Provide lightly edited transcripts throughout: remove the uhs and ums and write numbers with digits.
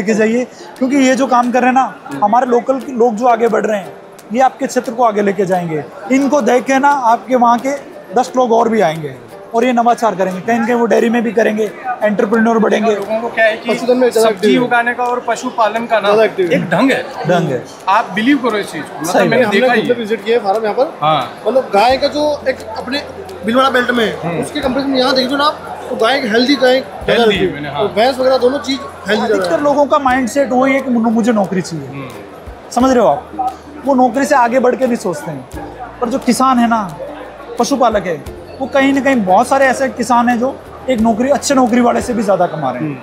के जाइए, क्योंकि ये जो काम कर रहे हैं ना हमारे लोकल लोग जो आगे बढ़ रहे हैं, ये आपके क्षेत्र को आगे लेके जाएंगे। इनको देख के ना आपके वहाँ के 10 लोग और भी आएंगे और ये नवाचार करेंगे। कहीं न कहीं वो डेयरी में भी करेंगे, एंटरप्रेन्योर बढ़ेंगे। लोगों को क्या है कि सब्जी उगाने का और पशुपालन का ना एक ढंग है। आप बिलीव करो इस चीज को, मतलब मैंने देखा ही विजिट किया फार्म यहाँ पर। हाँ, मतलब गाय का जो एक अपने भीलवाड़ा बेल्ट में उसके कंपेरिजन में यहाँ देखिए ना आप, तो गाय हेल्दी, गाय भैंस वगैरह दोनों चीज हेल्दी। अधिकतर लोगों का माइंडसेट वही है कि मुझे नौकरी चाहिए, समझ रहे हो आप? वो नौकरी से आगे बढ़ के नहीं सोचते हैं। पर जो किसान है ना, पशुपालक है, वो कहीं ना कहीं बहुत सारे ऐसे किसान हैं जो एक नौकरी, अच्छे नौकरी वाले से भी ज्यादा कमा रहे हैं।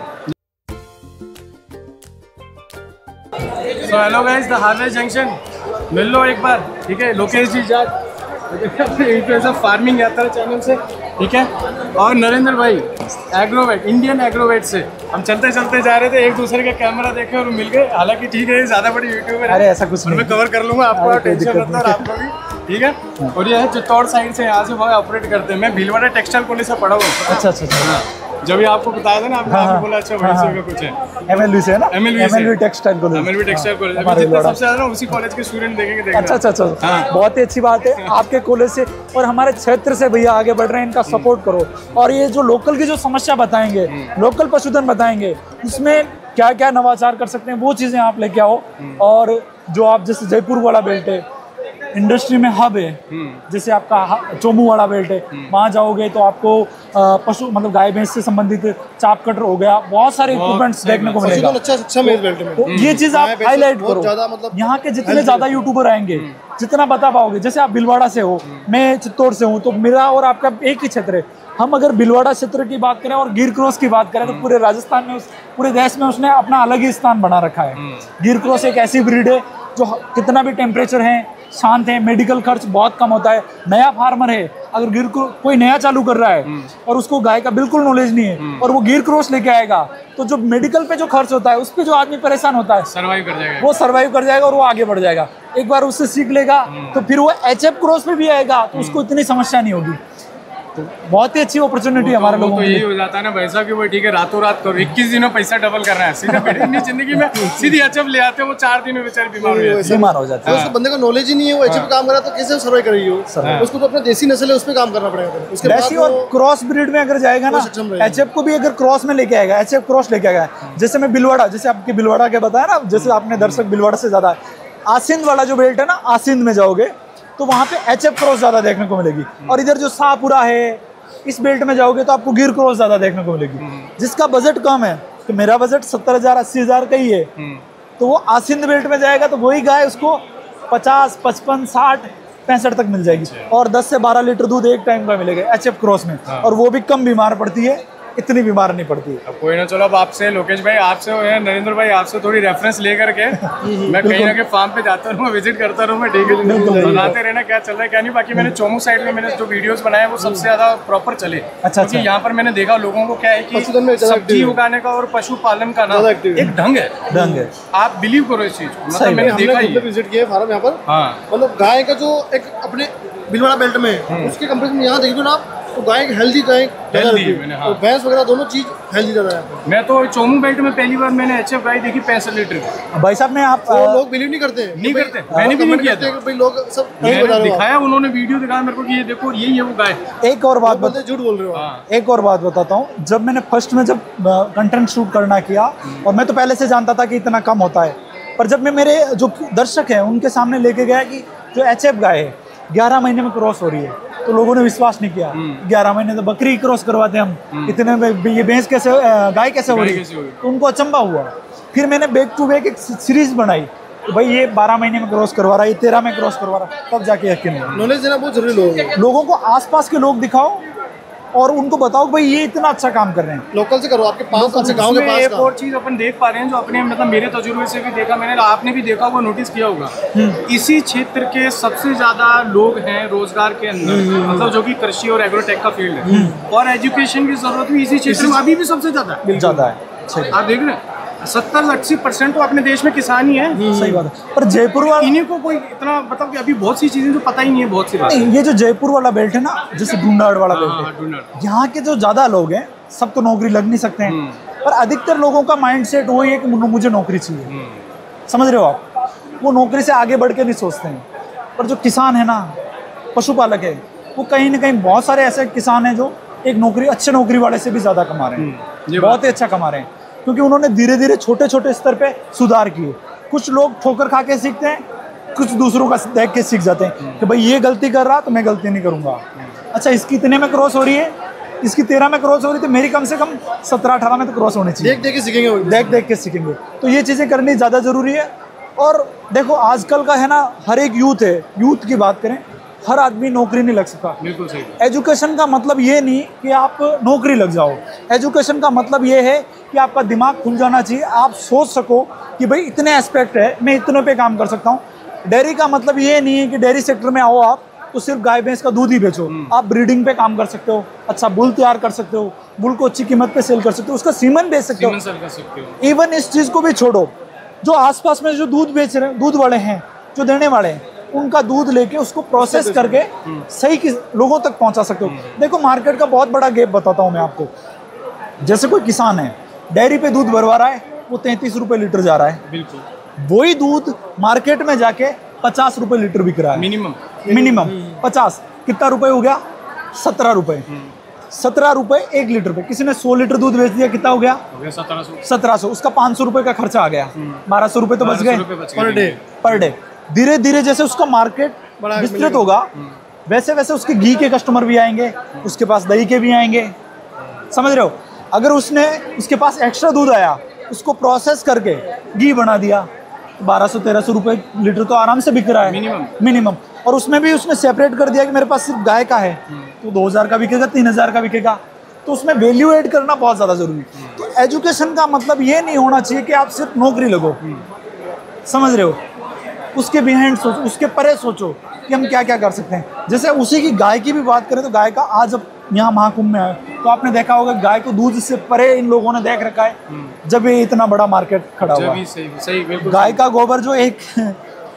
So hello guys, the harvest junction मिल लो एक बार, ठीक है। Lokesh ji Jat influencer farming Yatra channel से, ठीक है। और नरेंद्र भाई एग्रोवेट, इंडियन एग्रोवेट से हम चलते चलते जा रहे थे, एक दूसरे का कैमरा देखे और मिल गए। हालांकि ठीक है, ज्यादा बड़ी यूट्यूबर है, अरे ऐसा कुछ नहीं, मैं कवर कर लूंगा, आपको टेंशन मत लो, आपको भी, ठीक है। और ये है चित्तौड़ साइड से, यहाँ से वहाँ ऑपरेट करते हैं। मैं भीलवाड़ा टेक्सटाइल कॉलेज से पढ़ा हुआ। अच्छा। जब भी आपको बताया था ना, आपने बोला अच्छा वहीं से कुछ है, एमएलवी से है ना, MLV textile college, MLV textile college. अभी जितने सबसे ज्यादा उसी कॉलेज के स्टूडेंट देखेंगे। अच्छा, बहुत ही अच्छी बात है आपके कॉलेज से और हमारे क्षेत्र से भैया आगे बढ़ रहे हैं, इनका सपोर्ट करो। और ये जो लोकल की जो समस्या बताएंगे, लोकल पशुधन बताएंगे, उसमें क्या क्या नवाचार कर सकते हैं, वो चीजें आप लेके आओ। और जो आप जैसे जयपुर वाला बेल्ट है, इंडस्ट्री में हब है, जैसे आपका चोमू वाला बेल्ट है, वहाँ जाओगे तो आपको पशु मतलब गाय भैंस से संबंधित चाप कटर हो गया, बहुत सारे इक्विपमेंट्स देखने को मिलेगा। अच्छा बेल्ट में तो ये चीज आप हाईलाइट करो। यहाँ के जितने ज्यादा यूट्यूबर आएंगे, जितना बता पाओगे, जैसे आप भीलवाड़ा से हो, मैं चित्तौड़ से हूँ, तो मेरा और आपका एक ही क्षेत्र है। हम अगर भीलवाड़ा क्षेत्र की बात करें और गिर क्रॉस की बात करें तो पूरे राजस्थान में, पूरे देश में उसने अपना अलग ही स्थान बना रखा है। गिर क्रॉस एक ऐसी ब्रीड है जो कितना भी टेम्परेचर है, शांत है, मेडिकल खर्च बहुत कम होता है। नया फार्मर है, अगर गिर कोई नया चालू कर रहा है और उसको गाय का बिल्कुल नॉलेज नहीं है और वो गिर क्रॉस लेके आएगा, तो जो मेडिकल पे जो खर्च होता है, उस पे जो आदमी परेशान होता है, सर्वाइव कर जाएगा, वो सर्वाइव कर जाएगा और वो आगे बढ़ जाएगा। एक बार उससे सीख लेगा तो फिर वो एचएफ क्रॉस पे भी आएगा, तो उसको इतनी समस्या नहीं होगी। तो बहुत ही अच्छी अपॉर्चुनिटी हमारे लोगों को। यही हो जाता है ना भाई साहब कि वो ठीक है, रातों रात करो, 21 दिनों पैसा डबल करना है, सीधे जिंदगी में सीधी एचएफ ले आते हैं, वो 4 दिन में बेचारे बीमार हो जाते हैं। उसको बंदे का नॉलेज ही नहीं है, वो एचएफ काम कर रहा है तो कैसे सर्वाइव करेगी वो? उसको तो अपना देसी नस्ल है, उस पे काम करना पड़ेगा। उसके देसी और क्रॉस ब्रीड में अगर जाएगा ना, एचएफ को भी अगर क्रॉस में लेके आएगा, एचएफ क्रॉस लेके आएगा। जैसे मैं भीलवाड़ा, जैसे आपके भीलवाड़ा के बताया ना, जैसे आपने दर्शक भीलवाड़ा से ज्यादा, आसिंद वाला जो बेल्ट है ना, आसिंद में जाओगे तो वहाँ पे एचएफ क्रॉस ज्यादा देखने को मिलेगी। और इधर जो शाहपुरा है, इस बेल्ट में जाओगे तो आपको गिर क्रॉस ज्यादा देखने को मिलेगी। जिसका बजट कम है, तो मेरा बजट 70,000 80,000 का ही है, तो वो आसिंद बेल्ट में जाएगा तो वही गाय उसको 50, 55, 60, 65 तक मिल जाएगी। और 10 से 12 लीटर दूध एक टाइम का मिलेगा एचएफ क्रॉस में। और वो भी कम बीमार पड़ती है, इतनी बीमार नहीं पड़ती। अब कोई ना, चलो अब आपसे लोकेश भाई, आपसे नरेंद्र भाई, आपसे थोड़ी रेफरेंस ले करके मैं कहीं ना कहीं फार्म पे जाता रहूँ, विजिट करता रहूँ, मैं ठीक है, बताते रहना क्या चल रहा है क्या नहीं। बाकी मैंने चोमू साइड में मैंने जो वीडियोस बनाए वो सबसे ज्यादा प्रॉपर चले। क्योंकि यहाँ पर मैंने देखा लोगों को क्या है कि सब्जी उगाने का और पशुपालन का ना एक ढंग है। आप बिलीव करो इस चीज को, मतलब मैंने देखा ही विजिट किया फार्म यहाँ पर। मतलब गाय का जो एक अपने भीलवाड़ा बेल्ट में उसके कंपेरिजन में यहाँ देखिए ना, तो गाय हेल्दी, गाय भैंस वगैरह दोनों चीज हेल्दी ज्यादा है। मैं तो चोमू बेल्ट में पहली बार मैंने एचएफ गाय देखी 65 लीटर। भाई साहब मैं आप लोग बिलीव नहीं करते, मैंने भी नहीं किया था भाई, लोग सब दिखाया, उन्होंने वीडियो दिखाया मेरे को कि ये देखो यही है वो गाय। एक और बात झूठ बोल रहे हो। एक और बात बताता हूँ, जब मैंने फर्स्ट में जब कंटेंट शूट करना किया, और मैं तो पहले से जानता था कि इतना कम होता है, पर जब मैं मेरे जो दर्शक हैं उनके सामने लेके गया कि जो एचएफ गाय है 11 महीने में क्रॉस हो रही है, तो लोगों ने विश्वास नहीं किया। 11 महीने तो बकरी क्रॉस करवाते हम, इतने में ये भैंस कैसे, गाय कैसे हो रही है, तो उनको अचंभा हुआ। फिर मैंने बैक टू बैक एक सीरीज बनाई, तो भाई ये 12 महीने में क्रॉस करवा रहा है, ये 13 में क्रॉस करवा रहा है, तब जाके यकीन हुआ। नॉलेज देना बहुत जरूरी। लोगों को आसपास के लोग दिखाओ और उनको बताओ भाई ये इतना अच्छा काम कर रहे हैं, लोकल से करो, आपके पास आपसे गांव के पास। एक और चीज अपन देख पा रहे हैं जो अपने मतलब मेरे तजुर्बे से भी देखा मैंने, आपने भी देखा होगा, नोटिस किया होगा, इसी क्षेत्र के सबसे ज्यादा लोग हैं रोजगार के अंदर, मतलब जो कि कृषि और एग्रोटेक का फील्ड है, और एजुकेशन की जरूरत भी इसी क्षेत्र में अभी भी सबसे ज्यादा है। आप देख रहे हैं 70-80% तो अपने देश में किसान ही है। सही बात है। पर जयपुर वाला, इन्हीं को कोई इतना मतलब कि अभी बहुत सी चीजें जो पता ही नहीं है, बहुत सी बात। ये जो जयपुर वाला बेल्ट है ना, जैसे ढूंढाड़ वाला बेल्ट है, यहाँ के जो ज्यादा लोग हैं सब तो नौकरी लग नहीं सकते हैं, पर अधिकतर लोगों का माइंड सेट वही है कि मुझे नौकरी चाहिए। समझ रहे हो आप, वो नौकरी से आगे बढ़ के नहीं सोचते हैं। पर जो किसान है ना, पशुपालक है, वो कहीं ना कहीं बहुत सारे ऐसे किसान हैं जो एक नौकरी, अच्छे नौकरी वाले से भी ज़्यादा कमा रहे हैं, बहुत ही अच्छा कमा रहे हैं, क्योंकि उन्होंने धीरे धीरे छोटे छोटे स्तर पे सुधार किए। कुछ लोग ठोकर खा के सीखते हैं, कुछ दूसरों का देख के सीख जाते हैं कि भाई ये गलती कर रहा तो मैं गलती नहीं करूँगा। अच्छा, इसकी इतने में क्रॉस हो रही है, इसकी 13 में क्रॉस हो रही, तो मेरी कम से कम 17-18 में तो क्रॉस होनी चाहिए। देख देख के सीखेंगे, देख के सीखेंगे। तो ये चीज़ें करनी ज़्यादा ज़रूरी है। और देखो आजकल का है ना, हर एक यूथ है, यूथ की बात करें, हर आदमी नौकरी नहीं लग सकता। बिल्कुल सही। एजुकेशन का मतलब ये नहीं कि आप नौकरी लग जाओ। एजुकेशन का मतलब ये है कि आपका दिमाग खुल जाना चाहिए, आप सोच सको कि भाई इतने एस्पेक्ट है, मैं इतने पे काम कर सकता हूँ। डेयरी का मतलब ये नहीं है कि डेयरी सेक्टर में आओ आप तो सिर्फ गाय भैंस का दूध ही बेचो। आप ब्रीडिंग पे काम कर सकते हो, अच्छा बुल तैयार कर सकते हो, बुल को अच्छी कीमत पे सेल कर सकते हो, उसका सीमन बेच सकते हो। इवन इस चीज़ को भी छोड़ो, जो आसपास में जो दूध बेच रहे हैं, दूध वाले हैं, जो देने वाले हैं, उनका दूध लेके उसको प्रोसेस करके सही लोगों तक पहुंचा सकते हो। देखो मार्केट का बहुत बड़ा गैप बताता हूँ मैं आपको। जैसे कोई किसान है, डेयरी पे दूध भरवा रहा है, वो 33 रुपये लीटर जा रहा है, बिल्कुल वही दूध मार्केट में जाके 50 रुपये लीटर बिक रहा है, मिनिमम 50। कितना रुपए हो गया? 17 रुपये। 17 रुपये 1 लीटर पे। किसी ने 100 लीटर दूध बेच दिया, कितना हो गया? 1700। उसका 500 रुपये का खर्चा आ गया, 1200 रुपये तो बच गए पर डे। धीरे धीरे जैसे उसका मार्केट विस्तृत होगा, वैसे वैसे उसके घी के कस्टमर भी आएंगे, उसके पास दही के भी आएंगे। समझ रहे हो? अगर उसके पास एक्स्ट्रा दूध आया, उसको प्रोसेस करके घी बना दिया, 1200-1300 रुपये लीटर तो आराम से बिक रहा है मिनिमम। और उसमें भी उसने सेपरेट कर दिया कि मेरे पास सिर्फ गाय का है, तो 2000 का बिकेगा, 3000 का बिकेगा। तो उसमें वैल्यू ऐड करना बहुत ज़्यादा ज़रूरी है। तो एजुकेशन का मतलब ये नहीं होना चाहिए कि आप सिर्फ नौकरी लगो। समझ रहे हो? उसके बिहाइंड सोचो, उसके परे सोचो कि हम क्या क्या कर सकते हैं। जैसे उसी की गाय की भी बात करें तो गाय का आज जब यहाँ महाकुंभ में आए तो आपने देखा होगा गाय को दूध से परे इन लोगों ने देख रखा है, जब ये इतना बड़ा मार्केट खड़ा हुआ। सही बिल्कुल। गाय का गोबर जो एक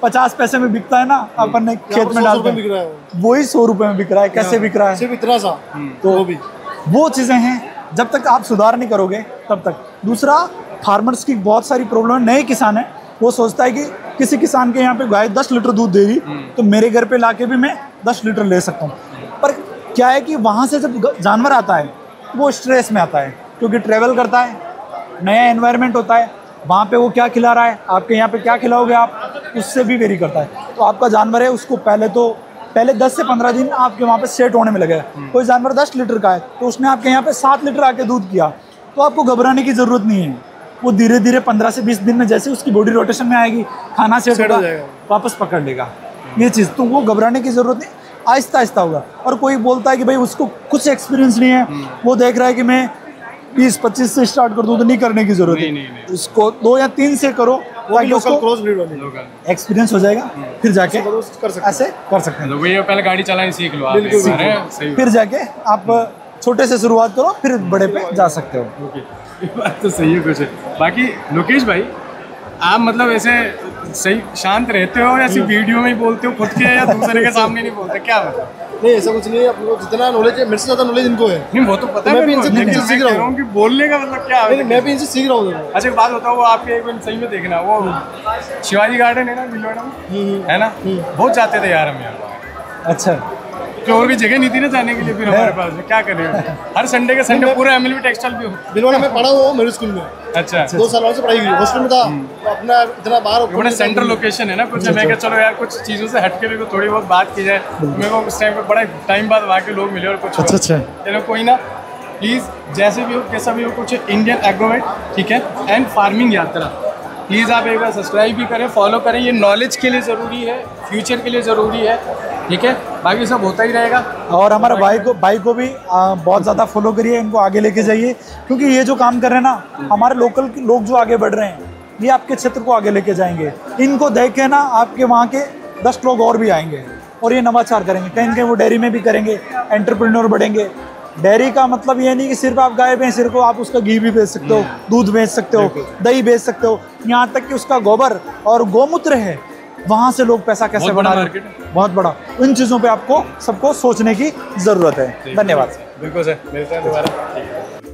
50 पैसे में बिकता है ना, अपन ने खेत में डालते हैं, वही 100 रुपये में बिक रहा है। कैसे बिक रहा है? सिर्फ इतना सा। तो वो चीज़ें हैं, जब तक आप सुधार नहीं करोगे तब तक। दूसरा, फार्मर्स की बहुत सारी प्रॉब्लम, नए किसान है, वो सोचता है कि किसी किसान के यहाँ पे गाय 10 लीटर दूध दे रही तो मेरे घर पे लाके भी मैं 10 लीटर ले सकता हूँ। पर क्या है कि वहाँ से जब जानवर आता है वो स्ट्रेस में आता है, क्योंकि ट्रैवल करता है, नया एनवायरनमेंट होता है, वहाँ पे वो क्या खिला रहा है, आपके यहाँ पे क्या खिलाओगे आप, उससे भी वेरी करता है। तो आपका जानवर है, उसको पहले 10 से 15 दिन आपके वहाँ पे सेट होने में लगेगा। कोई जानवर 10 लीटर का है तो उसने आपके यहाँ पे 7 लीटर आके दूध किया, तो आपको घबराने की ज़रूरत नहीं है। वो धीरे धीरे 15 से 20 दिन में जैसे उसकी बॉडी रोटेशन में आएगी, खाना सेट होगा, वापस पकड़ लेगा ये चीज़। तो वो घबराने की ज़रूरत नहीं, आहिस्ता आहिस्ता होगा। और कोई बोलता है कि भाई उसको कुछ एक्सपीरियंस नहीं है, वो देख रहा है कि मैं 20-25 से स्टार्ट कर दूँ, तो नहीं करने की ज़रूरत है। उसको 2 या 3 से करो, ताकि उसको एक्सपीरियंस हो जाएगा, फिर जाके ऐसे कर सकते हैं। पहले गाड़ी चलानी सीख लो, फिर जाके आप छोटे से शुरुआत करो, फिर बड़े पे जा सकते हो। ये बात तो सही है कुछ। बाकी लोकेश भाई, आप मतलब ऐसे सही शांत रहते हो या सिर्फ वीडियो में ही बोलते हो खुद के, या दूसरे के सामने नहीं बोलते? क्या नहीं, ऐसा कुछ नहीं है। आपको जितना नॉलेज है, मेरे से ज़्यादा नॉलेज इनको है। नहीं, वो तो पता है, मैं भी इनसे सीख रहा हूँ कि बोलने का मतलब क्या है। मैं भी इनसे सीख रहा हूँ। अच्छा, एक बात बताओ, वो आपके एक बार सही में देखना, वो शिवाजी गार्डन है ना भीलवाड़ा में, है ना, बहुत जाते थे यार हम यहाँ। अच्छा, और भी जगह नहीं थी ना जाने के लिए, फिर हमारे पास क्या करें, हर संडे के संडे पूरा एमएलबी टेक्सटाइल भी भीलवाड़ा में पढ़ा हुआ मेरे स्कूल में। अच्छा, 2 साल से पढ़ाई हुई, हॉस्टल में था। तो अपना इतना बाहर बड़ा सेंट्रल लोकेशन है ना कुछ। मैं क्या, चलो यार कुछ चीज़ों से हटके भी थोड़ी बहुत बात की जाए। मेरे को उस टाइम पे बड़ा टाइम बाद वहाँ के लोग मिले और कुछ। अच्छा, चलो कोई ना, प्लीज़ जैसे भी हो, कैसा भी हो, कुछ इंडियन एग्रोवेट, ठीक है, एंड फार्मिंग यात्रा, प्लीज़ आप एक बार सब्सक्राइब भी करें, फॉलो करें। ये नॉलेज के लिए ज़रूरी है, फ्यूचर के लिए ज़रूरी है, ठीक है। बाकी सब होता ही रहेगा। और हमारा भाई को भी बहुत ज़्यादा फॉलो करिए, इनको आगे लेके जाइए, क्योंकि ये जो काम कर रहे हैं ना, हमारे लोकल लोग जो आगे बढ़ रहे हैं, ये आपके क्षेत्र को आगे लेके जाएंगे। इनको देख के ना आपके वहाँ के 10 लोग और भी आएंगे और ये नवाचार करेंगे। कहीं ना कहीं वो डेयरी में भी करेंगे, एंटरप्रेन्योर बढ़ेंगे। डेयरी का मतलब ये नहीं कि सिर्फ आप गाय भैंस को, आप उसका घी भी बेच सकते हो, दूध बेच सकते हो, दही बेच सकते हो, यहाँ तक कि उसका गोबर और गोमूत्र है, वहाँ से लोग पैसा कैसे बना रहे हैं, बहुत बड़ा। इन चीज़ों पे आपको सबको सोचने की ज़रूरत है। धन्यवाद। बिल्कुल सर, मिलते हैं दोबारा।